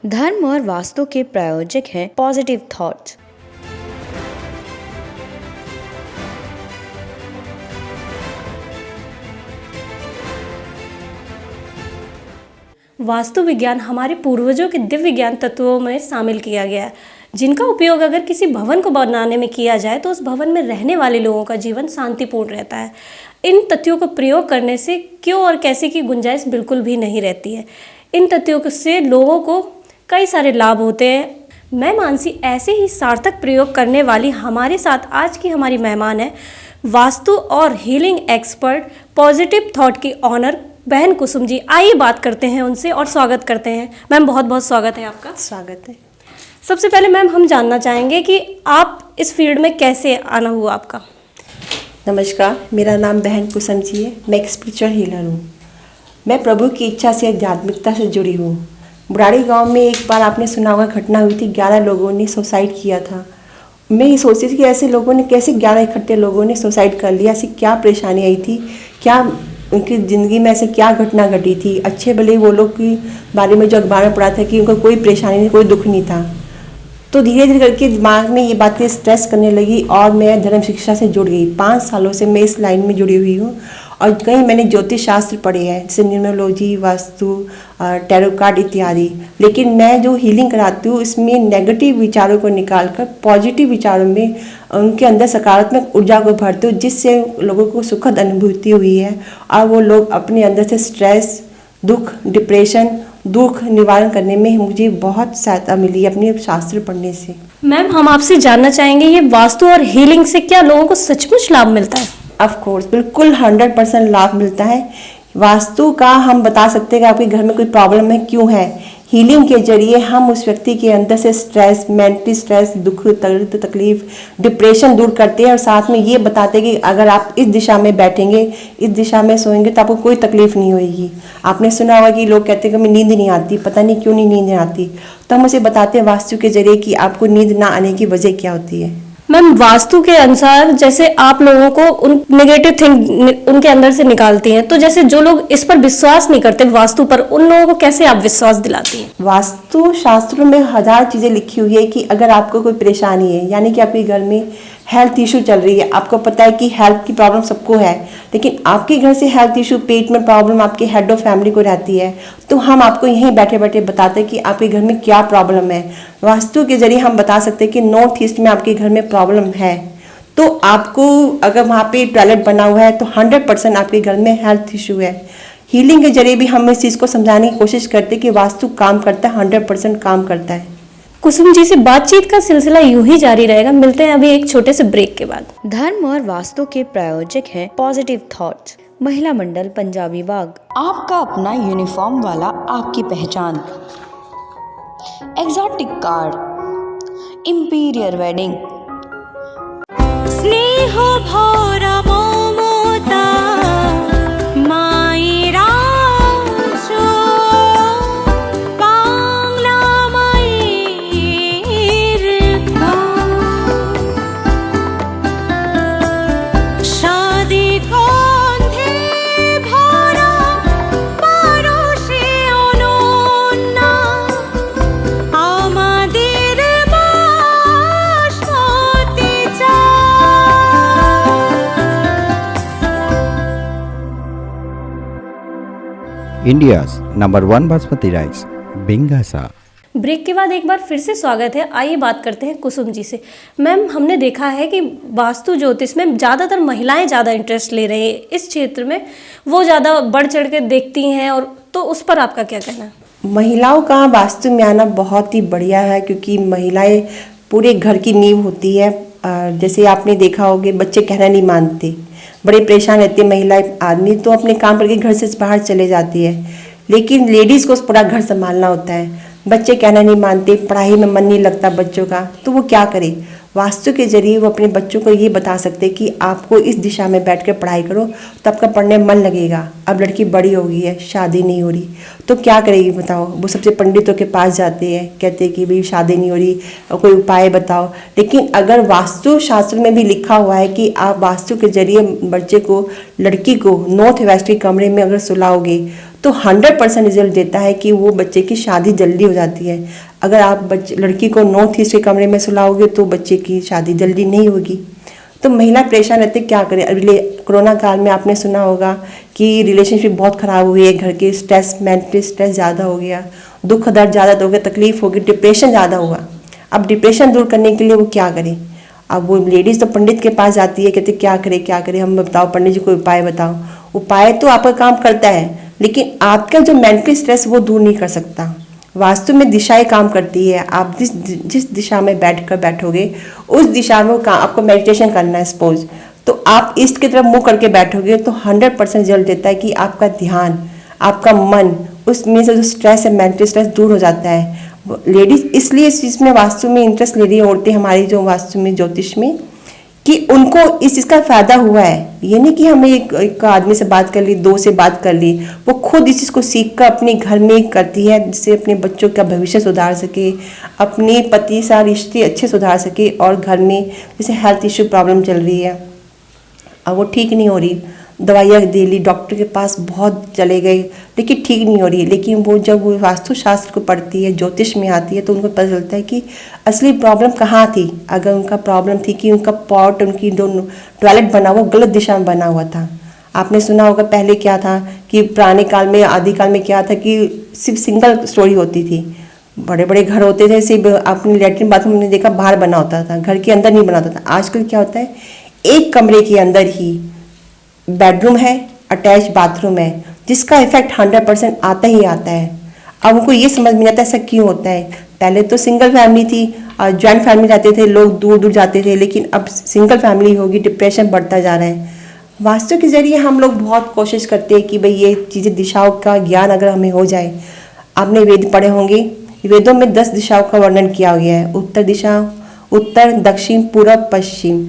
धर्म और वास्तु के प्रायोजक हैं पॉजिटिव थॉट्स। वास्तु विज्ञान हमारे पूर्वजों के दिव्य ज्ञान तत्वों में शामिल किया गया है, जिनका उपयोग अगर किसी भवन को बनाने में किया जाए तो उस भवन में रहने वाले लोगों का जीवन शांतिपूर्ण रहता है। इन तथ्यों को प्रयोग करने से क्यों और कैसे की गुंजाइश बिल्कुल भी नहीं रहती है। इन तथ्यों से लोगों को कई सारे लाभ होते हैं। मैं मानसी ऐसे ही सार्थक प्रयोग करने वाली हमारे साथ आज की हमारी मेहमान है, वास्तु और हीलिंग एक्सपर्ट पॉजिटिव थॉट की ऑनर बहन कुसुम जी। आइए बात करते हैं उनसे और स्वागत करते हैं। मैम बहुत बहुत स्वागत है आपका। स्वागत है। सबसे पहले मैम हम जानना चाहेंगे कि आप इस फील्ड में कैसे आना हुआ आपका। नमस्कार, मेरा नाम बहन कुसुम जी है। मैं एक स्पिरिचुअल हीलर हूँ। मैं प्रभु की इच्छा से आध्यात्मिकता से जुड़ी हूँ। बुराड़ी गांव में एक बार आपने सुना होगा घटना हुई थी, 11 लोगों ने सुसाइड किया था। मैं ये सोचती थी कि ऐसे लोगों ने कैसे 11 इकट्ठे लोगों ने सुसाइड कर लिया, ऐसी क्या परेशानी आई थी, क्या उनकी ज़िंदगी में ऐसे क्या घटना घटी थी। अच्छे भले वो लोग के बारे में जो अखबार में पढ़ा था कि उनको कोई परेशानी नहीं, कोई दुख नहीं था। तो धीरे धीरे करके दिमाग में ये बातें स्ट्रेस करने लगी और मैं धर्म शिक्षा से जुड़ गई। 5 सालों से मैं इस लाइन में जुड़ी हुई हूँ और कहीं मैंने ज्योतिष शास्त्र पढ़े हैं, जैसे न्यूमरोलॉजी, वास्तु, टैरो कार्ड इत्यादि। लेकिन मैं जो हीलिंग कराती हूँ इसमें नेगेटिव विचारों को निकालकर पॉजिटिव विचारों में उनके अंदर सकारात्मक ऊर्जा को भरती हूँ, जिससे लोगों को सुखद अनुभूति हुई है और वो लोग अपने अंदर से स्ट्रेस, दुख, डिप्रेशन, दुख निवारण करने में मुझे बहुत सहायता मिली अपने शास्त्र पढ़ने से। मैम हम आपसे जानना चाहेंगे, ये वास्तु और हीलिंग से क्या लोगों को सचमुच लाभ मिलता है? ऑफ कोर्स, बिल्कुल 100% लाभ मिलता है। वास्तु का हम बता सकते हैं कि आपके घर में कोई प्रॉब्लम है, क्यों है। हीलिंग के जरिए हम उस व्यक्ति के अंदर से स्ट्रेस, मेंटली स्ट्रेस, दुख, दर्द, तकलीफ, डिप्रेशन दूर करते हैं और साथ में ये बताते हैं कि अगर आप इस दिशा में बैठेंगे, इस दिशा में सोएंगे तो आपको कोई तकलीफ नहीं होगी। आपने सुना होगा कि लोग कहते हैं कि हमें नींद नहीं आती, पता नहीं क्यों नींद आती। तो हम उसे बताते हैं वास्तु के जरिए कि आपको नींद ना आने की वजह क्या होती है। मैम वास्तु के अनुसार जैसे आप लोगों को उन नेगेटिव थिंग उनके अंदर से निकालती हैं, तो जैसे जो लोग इस पर विश्वास नहीं करते वास्तु पर, उन लोगों को कैसे आप विश्वास दिलाती हैं? वास्तु शास्त्रों में 1000 चीज़ें लिखी हुई है कि अगर आपको कोई परेशानी है, यानी कि आपके घर में हेल्थ इशू चल रही है, आपको पता है कि हेल्थ की प्रॉब्लम सबको है, लेकिन आपके घर से हेल्थ इशू, पेट में प्रॉब्लम आपके हेड ऑफ फैमिली को रहती है, तो हम आपको यहीं बैठे बैठे बताते हैं कि आपके घर में क्या प्रॉब्लम है। वास्तु के जरिए हम बता सकते हैं कि नॉर्थ ईस्ट में आपके घर में प्रॉब्लम है, तो आपको अगर वहाँ पे टॉयलेट बना हुआ है तो 100% आपके घर में हेल्थ इशू है। हीलिंग के जरिए भी हम इस चीज़ को समझाने की कोशिश करते हैं कि वास्तु काम करता है, 100% काम करता है। कुसुम जी से बातचीत का सिलसिला यूं ही जारी रहेगा। मिलते हैं अभी एक छोटे से ब्रेक के बाद। धर्म और वास्तु के प्रायोजक हैं पॉजिटिव थॉट्स, महिला मंडल पंजाबी बाग। आपका अपना यूनिफॉर्म वाला, आपकी पहचान। Exotic card, imperial wedding. स्नेह भरा ममता मायरा बांगला माয়ের शादी गंधे भरा পরশে অনন্যা আমাদের বাস হতে চায়। इंडियाज नंबर 1 बासमती राइस, बिंगासा। ब्रेक के बाद एक बार फिर से स्वागत है। आइए बात करते हैं कुसुम जी से। मैम हमने देखा है कि वास्तु ज्योतिष में ज़्यादातर महिलाएं ज़्यादा इंटरेस्ट ले रही हैं इस क्षेत्र में, वो ज़्यादा बढ़ चढ़ के देखती हैं, और तो उस पर आपका क्या कहना है? महिलाओं का वास्तु में आना बहुत ही बढ़िया है, क्योंकि महिलाएं पूरे घर की नींव होती है। जैसे आपने देखा होगा, बच्चे कहना नहीं मानते, बड़े परेशान रहती है महिलाएं। आदमी तो अपने काम करके घर से बाहर चले जाती है, लेकिन लेडीज़ को पूरा घर संभालना होता है। बच्चे कहना नहीं मानते, पढ़ाई में मन नहीं लगता बच्चों का, तो वो क्या करे। वास्तु के जरिए वो अपने बच्चों को ये बता सकते हैं कि आपको इस दिशा में बैठकर पढ़ाई करो तो आपका पढ़ने में मन लगेगा। अब लड़की बड़ी हो गई है, शादी नहीं हो रही, तो क्या करेगी बताओ। वो सबसे पंडितों के पास जाते हैं, कहते हैं कि भाई शादी नहीं हो रही, कोई उपाय बताओ। लेकिन अगर वास्तु शास्त्र में भी लिखा हुआ है कि आप वास्तु के जरिए बच्चे को, लड़की को नॉर्थ वेस्ट के कमरे में अगर सुलाओगे तो 100% रिजल्ट देता है कि वो बच्चे की शादी जल्दी हो जाती है। अगर आप लड़की को नॉर्थ ईस्ट के कमरे में सुलाओगे तो बच्चे की शादी जल्दी नहीं होगी। तो महिला परेशान रहते क्या करें। कोरोना काल में आपने सुना होगा कि रिलेशनशिप बहुत ख़राब हुई है, घर के स्ट्रेस, मेंटल स्ट्रेस ज़्यादा हो गया, दुख दर्द ज़्यादा हो गया, तकलीफ हो गई, डिप्रेशन ज़्यादा हुआ। अब डिप्रेशन दूर करने के लिए वो क्या करे। अब वो लेडीज़ तो पंडित के पास जाती है, कहते क्या करे, हम बताओ पंडित जी कोई उपाय बताओ। उपाय तो आपका काम करता है, लेकिन आपका जो मेंटल स्ट्रेस वो दूर नहीं कर सकता। वास्तु में दिशाएं काम करती है। आप जिस दिशा में बैठोगे उस दिशा में आपको मेडिटेशन करना है सपोज, तो आप ईस्ट की तरफ मुंह करके बैठोगे तो 100% रिजल्ट देता है कि आपका ध्यान, आपका मन, उसमें से जो स्ट्रेस है, मेंटल स्ट्रेस दूर हो जाता है। लेडीज इसलिए इस चीज़ में वास्तु में इंटरेस्ट ले रही है, औरतें हमारी जो वास्तु में ज्योतिष में, कि उनको इस चीज़ का फायदा हुआ है। ये नहीं कि हमें एक आदमी से बात कर ली, 2 से बात कर ली, वो खुद इस चीज़ को सीख कर अपने घर में करती है, जिससे अपने बच्चों का भविष्य सुधार सके, अपने पति से रिश्ते अच्छे सुधार सके, और घर में जैसे हेल्थ इश्यू प्रॉब्लम चल रही है, अब वो ठीक नहीं हो रही, दवाइयाँ दे ली, डॉक्टर के पास बहुत चले गए, लेकिन ठीक नहीं हो रही। लेकिन वो जब वो वास्तुशास्त्र को पढ़ती है, ज्योतिष में आती है, तो उनको पता चलता है कि असली प्रॉब्लम कहाँ थी। अगर उनका प्रॉब्लम थी कि उनका पॉट, उनकी जो टॉयलेट बना हुआ गलत दिशा में बना हुआ था। आपने सुना होगा पहले क्या था कि पुराने काल में, आदिकाल में क्या था कि सिर्फ सिंगल स्टोरी होती थी, बड़े बड़े घर होते थे, सिर्फ अपने लेटरिन बाथरूम ने देखा बाहर बना होता था, घर के अंदर नहीं बना होता था। आजकल क्या होता है, एक कमरे के अंदर ही बेडरूम है, अटैच बाथरूम है, जिसका इफेक्ट 100% आता ही आता है। अब उनको ये समझ में नहीं आता ऐसा क्यों होता है। पहले तो सिंगल फैमिली थी और ज्वाइंट फैमिली रहते थे, लोग दूर दूर जाते थे, लेकिन अब सिंगल फैमिली होगी, डिप्रेशन बढ़ता जा रहा है। वास्तु के जरिए हम लोग बहुत कोशिश करते हैं कि भाई ये चीज़ें, दिशाओं का ज्ञान अगर हमें हो जाए। आपने वेद पढ़े होंगे, वेदों में 10 दिशाओं का वर्णन किया गया है। उत्तर दिशा, उत्तर, दक्षिण, पूर्व, पश्चिम,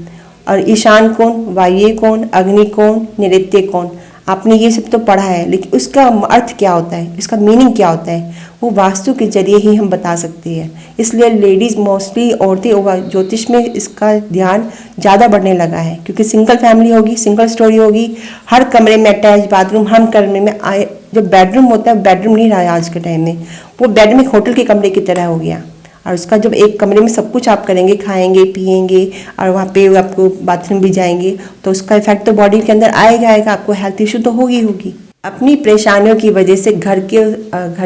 और ईशान कोण, वायव्य कोण, अग्नि कोण, नैऋत्य कोण। आपने ये सब तो पढ़ा है, लेकिन उसका अर्थ क्या होता है, इसका मीनिंग क्या होता है, वो वास्तु के जरिए ही हम बता सकते हैं। इसलिए लेडीज़ मोस्टली, औरतें ज्योतिष में इसका ध्यान ज़्यादा बढ़ने लगा है, क्योंकि सिंगल फैमिली होगी, सिंगल स्टोरी होगी, हर कमरे में अटैच बाथरूम, हम कमरे में आए। जो बेडरूम होता है, बेडरूम नहीं रहा है आज के टाइम में, वो बेडरूम एक होटल के कमरे की तरह हो गया। और उसका जब एक कमरे में सब कुछ आप करेंगे, खाएंगे पिएंगे, और वहाँ पे आपको बाथरूम भी जाएंगे, तो उसका इफेक्ट तो बॉडी के अंदर आएगा, आपको हेल्थ इशू तो होगी। अपनी परेशानियों की वजह से घर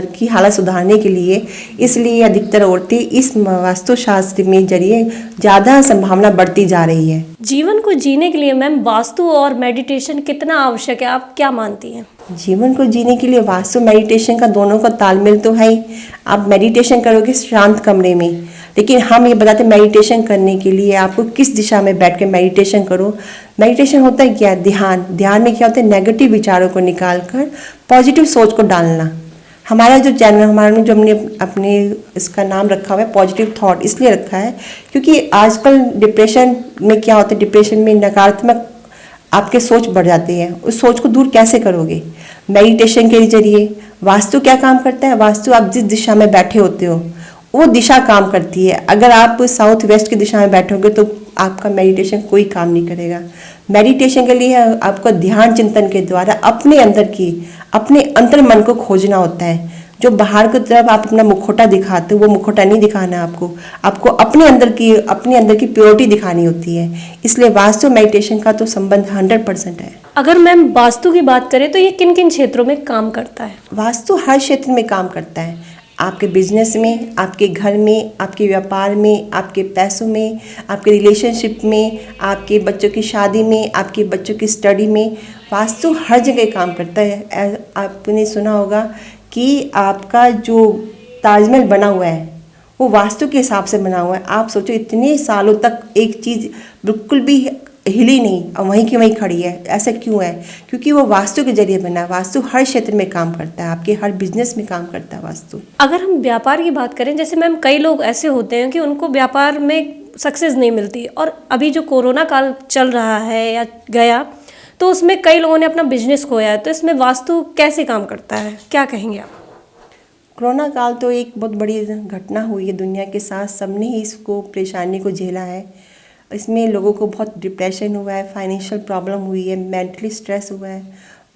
की हालत सुधारने के लिए, इसलिए अधिकतर औरतें इस वास्तुशास्त्र में जरिए ज़्यादा संभावना बढ़ती जा रही है। जीवन को जीने के लिए मैम वास्तु और मेडिटेशन कितना आवश्यक है, आप क्या मानती हैं? जीवन को जीने के लिए वास्तु मेडिटेशन का दोनों का तालमेल तो है ही। आप मेडिटेशन करोगे शांत कमरे में, लेकिन हम ये बताते हैं मेडिटेशन करने के लिए आपको किस दिशा में बैठ के मेडिटेशन करो। मेडिटेशन होता है क्या, ध्यान में क्या होता है, नेगेटिव विचारों को निकाल कर पॉजिटिव सोच को डालना। हमारा जो चैनल, हमारा जो हमने अपने इसका नाम रखा हुआ है पॉजिटिव थॉट, इसलिए रखा है क्योंकि आजकल डिप्रेशन में क्या होता है, डिप्रेशन में नकारात्मक आपके सोच बढ़ जाती है। उस सोच को दूर कैसे करोगे? मेडिटेशन के जरिए। वास्तु क्या काम करता है, वास्तु आप जिस दिशा में बैठे होते हो वो दिशा काम करती है। अगर आप साउथ वेस्ट की दिशा में बैठोगे तो आपका मेडिटेशन कोई काम नहीं करेगा। मेडिटेशन के लिए आपको ध्यान चिंतन के द्वारा अपने अंतर मन को खोजना होता है। जो बाहर की तरफ आप अपना मुखौटा दिखाते हो, वो मुखौटा नहीं दिखाना आपको अपने अंदर की प्योरिटी दिखानी होती है। इसलिए वास्तु मेडिटेशन का तो संबंध 100% है। अगर मैम वास्तु की बात करें तो ये किन किन क्षेत्रों में काम करता है? वास्तु हर क्षेत्र में काम करता है। आपके बिजनेस में, आपके घर में, आपके व्यापार में, आपके पैसों में, आपके रिलेशनशिप में, आपके बच्चों की शादी में, आपके बच्चों की स्टडी में, वास्तु हर जगह काम करता है। आपने सुना होगा कि आपका जो ताजमहल बना हुआ है वो वास्तु के हिसाब से बना हुआ है। आप सोचो इतने सालों तक एक चीज़ बिल्कुल भी हिली नहीं और वहीं की वहीं खड़ी है, ऐसा क्यों है? क्योंकि वो वास्तु के जरिए बना है। वास्तु हर क्षेत्र में काम करता है, आपके हर बिजनेस में काम करता है वास्तु। अगर हम व्यापार की बात करें, जैसे मैम कई लोग ऐसे होते हैं कि उनको व्यापार में सक्सेस नहीं मिलती, और अभी जो कोरोना काल चल रहा है या गया, तो उसमें कई लोगों ने अपना बिजनेस खोया है, तो इसमें वास्तु कैसे काम करता है, क्या कहेंगे आप? कोरोना काल तो एक बहुत बड़ी घटना हुई है दुनिया के साथ, सबने ही इसको परेशानी को झेला है। इसमें लोगों को बहुत डिप्रेशन हुआ है, फाइनेंशियल प्रॉब्लम हुई है, मेंटली स्ट्रेस हुआ है,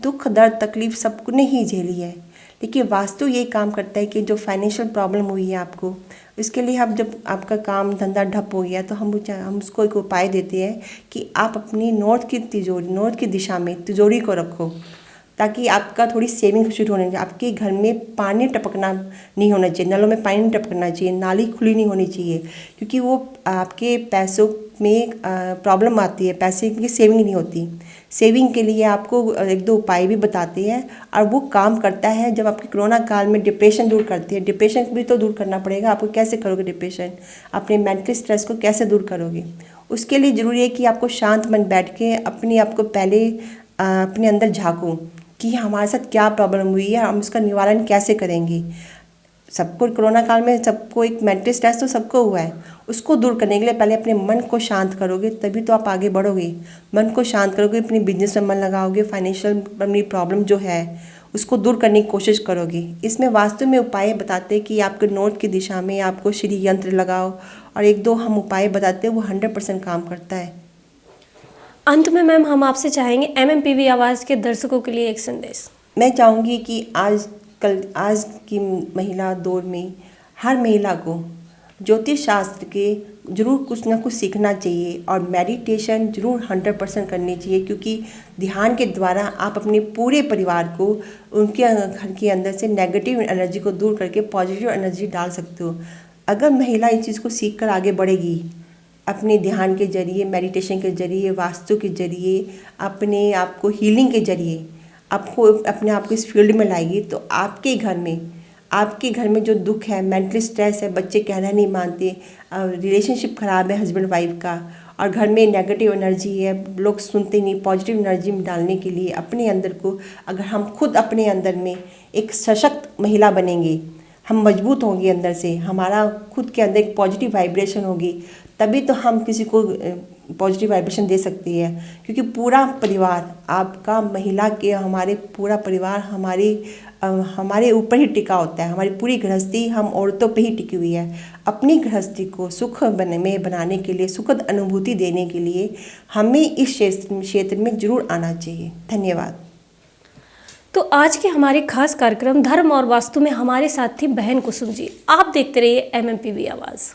दुख दर्द तकलीफ सबने ही झेली है, लेकिन वास्तु ये काम करता है कि जो फाइनेंशियल प्रॉब्लम हुई है आपको, इसके लिए हम जब आपका काम धंधा ठप हो गया तो हम उसको एक उपाय देते हैं कि आप अपनी नॉर्थ की दिशा में तिजोरी को रखो, ताकि आपका थोड़ी सेविंग शुरू होने चाहिए। आपके घर में पानी टपकना नहीं होना चाहिए, नलों में पानी नहीं टपकना चाहिए, नाली खुली नहीं होनी चाहिए, क्योंकि वो आपके पैसों में प्रॉब्लम आती है, पैसे की सेविंग नहीं होती। सेविंग के लिए आपको एक दो उपाय भी बताते हैं और वो काम करता है। जब आपके कोरोना काल में डिप्रेशन दूर करती है, डिप्रेशन भी तो दूर करना पड़ेगा आपको। कैसे करोगे डिप्रेशन? अपने मेंटल स्ट्रेस को कैसे दूर करोगे? उसके लिए ज़रूरी है कि आपको शांत मन बैठ के अपने आप को पहले अपने अंदर झाँको कि हमारे साथ क्या प्रॉब्लम हुई है, हम उसका निवारण कैसे करेंगे। सबको कोरोना काल में सबको एक मेंटल स्ट्रेस तो सबको हुआ है, उसको दूर करने के लिए पहले अपने मन को शांत करोगे तभी तो आप आगे बढ़ोगे। मन को शांत करोगे, अपनी बिजनेस में मन लगाओगे, फाइनेंशियल अपनी प्रॉब्लम जो है उसको दूर करने की कोशिश करोगे। इसमें वास्तु में उपाय बताते हैं कि आपके नॉर्थ की दिशा में आपको श्री यंत्र लगाओ, और एक दो हम उपाय बताते हैं, वो 100% काम करता है। अंत में मैम हम आपसे चाहेंगे MMPV आवाज़ के दर्शकों के लिए एक संदेश। मैं चाहूँगी कि आज की महिला दौर में हर महिला को ज्योतिष शास्त्र के जरूर कुछ ना कुछ सीखना चाहिए और मेडिटेशन जरूर 100% करनी चाहिए, क्योंकि ध्यान के द्वारा आप अपने पूरे परिवार को उनके घर के अंदर से नेगेटिव एनर्जी को दूर करके पॉजिटिव एनर्जी डाल सकते हो। अगर महिला इस चीज़ को सीख कर आगे बढ़ेगी, अपने ध्यान के जरिए, मेडिटेशन के जरिए, वास्तु के जरिए, अपने आप को हीलिंग के जरिए आपको अपने आप को इस फील्ड में लाएगी, तो आपके घर में जो दुख है, मेंटल स्ट्रेस है, बच्चे कहना नहीं मानते, रिलेशनशिप ख़राब है हस्बैंड वाइफ का, और घर में नेगेटिव एनर्जी है, लोग सुनते नहीं, पॉजिटिव एनर्जी में डालने के लिए अपने अंदर को, अगर हम खुद अपने अंदर में एक सशक्त महिला बनेंगे, हम मजबूत होंगे अंदर से, हमारा खुद के अंदर एक पॉजिटिव वाइब्रेशन होगी, तभी तो हम किसी को पॉजिटिव वाइब्रेशन दे सकती है। क्योंकि पूरा परिवार आपका, महिला के हमारे पूरा परिवार हमारे ऊपर ही टिका होता है। हमारी पूरी गृहस्थी हम औरतों पे ही टिकी हुई है। अपनी गृहस्थी को सुख में बनाने के लिए, सुखद अनुभूति देने के लिए हमें इस क्षेत्र में जरूर आना चाहिए। धन्यवाद। तो आज के हमारे खास कार्यक्रम धर्म और वास्तु में हमारे साथ थी बहन कुसुम जी। आप देखते रहिए MMPV आवाज़।